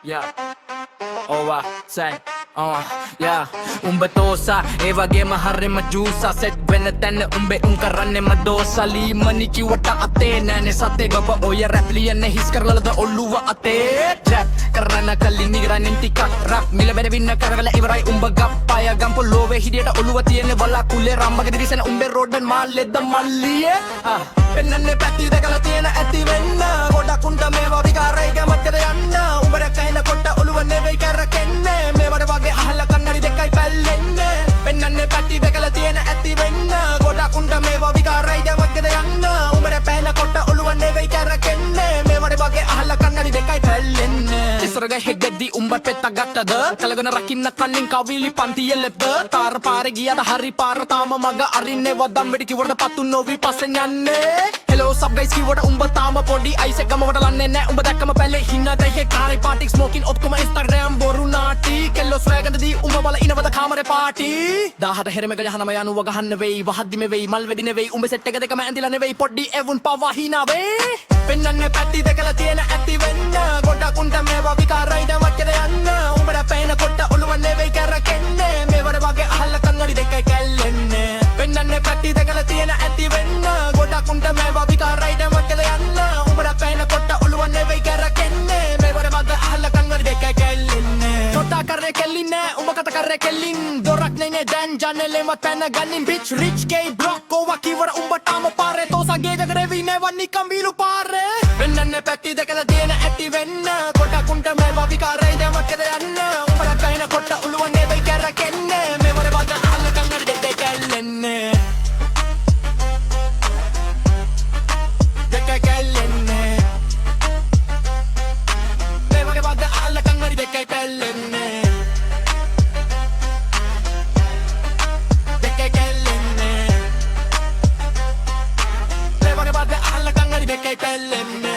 Yeah. Over, say, yeah. උඹ තෝසා ඒ වගේම හරිම ජූසා සෙට් වෙන තැන උඹේ කරන්නේ මදෝසා ලීමනි කිව්වට අතේ නෑනේ සතේ බබ ඔය රැප් ලියන්නේ හිස් කරලද ඔල්ලුව අතේ ජැක් කරන කලින් නිගරන්නේ ටිකක් රැප් මිල බෙද වින්න කරගල ඉවරයි උඹ ගප්පය ගම් පොළොවේ හිටියට ඔළුව තියෙන බලාකුලේ රම්මගේ දිරිසෙන උඹේ රෝඩන් මාල්ලෙද්ද මල්ලියේ පෙන්නන්නේ පැති දෙකලා තියෙන ඇති වෙන්න ගොඩක් උන්ට මේවා විකාරයි ගමත්කද යන්න උඹ රැකගෙන කොට ඔළුව නෙවෙයි කරකෙන්නේ මේවට වගේ අහලා කන්නඩි දෙකයි පැල්ලෙන්නේ පෙන්නන්නේ පැති දෙකලා තියෙන ඇති වෙන්න ගොඩක් උන්ට මේවා විකාරයි ගමත්කද යන්න උඹ රැකගෙන කොට ඔළුව නෙවෙයි කරකෙන්නේ මේවට වගේ අහලා කන්නඩි දෙකයි පැල්ලෙන්නේ ඉස්සරග හෙග්ගෙද්දි උඹ පෙත්ත ගත්තද කලගෙන රකින්න කලින් කවිලි පන්තියෙලෙද්ද තාර පාරේ ගියද හරි පාර තාම මග අරින්නේ වදම් වෙඩි කිව්වට පත්තු නොවි පස්සෙන් යන්නේ Hello sub guys කිව්වට උඹ තාම පොඩි අයිස් එක ගමවට ලන්නේ නෑ උඹ දැක්කම පැලේ හින්න දෙහේ කාරේ පාටික් ස්මෝකින් ඔක්කොම Instagram බොරු නාටි කෙල්ලෝ ස්වෑගඳදී උඹ බල ඉනවද කාමරේ පාටි 17 හැරෙමක ජහනම යනුව ගහන්න වෙයි වහද්දි මේ වෙයි මල් වෙඩි නෙවෙයි උඹ සෙට් එක දෙකම ඇඳිලා නෙවෙයි පොඩි එවුන් පවා හිනා වේ පෙන්නන්නේ පැටි දෙකලා තියෙන ඇති වෙන්න ගොඩක් උන්ට මේවා විකාරයි දවක්කද යන්න උඹට පේන කොට ඔළුව නෙවෙයි කරකෙන්නේ මේවට වගේ අහලා කන්නඩි දෙකයි කැල්ලෙන්නේ පෙන්නන්නේ පැටි දෙකලා තියෙන ඇති වෙන්න ගොඩක් උන්ට මේවා විකාරයි දවක්කද යන්න උඹට පේන කොට ඔළුව නෙවෙයි කරකෙන්නේ මේවට වගේ අහලා කන්නඩි දෙකයි කැල්ලෙන්නේ චොට්ටා කරේ කෙල්ලින්නේ උඹ කත කරේ කෙල්ලින් දොරක් නෙනේ දැන් ජනලෙම පැන ගන්නින් bitch rich gay block ඕවා කිවර උඹ තාම පාරේ තෝසගේ ජගරේ විනේවන් නිකම් බීලු පාරේ පෙන්නන්නේ පැටි දෙකලා තියෙන ඇති වෙන්න ගොඩක් උන්ට මේවා විකාරයි දවක්කද යන්න උඹට පේන කොට ඔළුව නෙවෙයි කරකෙන්නේ මේවට වගේ අහලා කන්නඩි දෙකයි කැල්ලෙන්නේ දෙකයි කැල්ලෙන්නේ මේවට වගේ අහලා කන්නඩි දෙකයි කැල්ලෙන්නේ දෙකයි කැල්ලෙන්නේ මේවට වගේ අහලා කන්නඩි දෙකයි කැල්ලෙන්නේ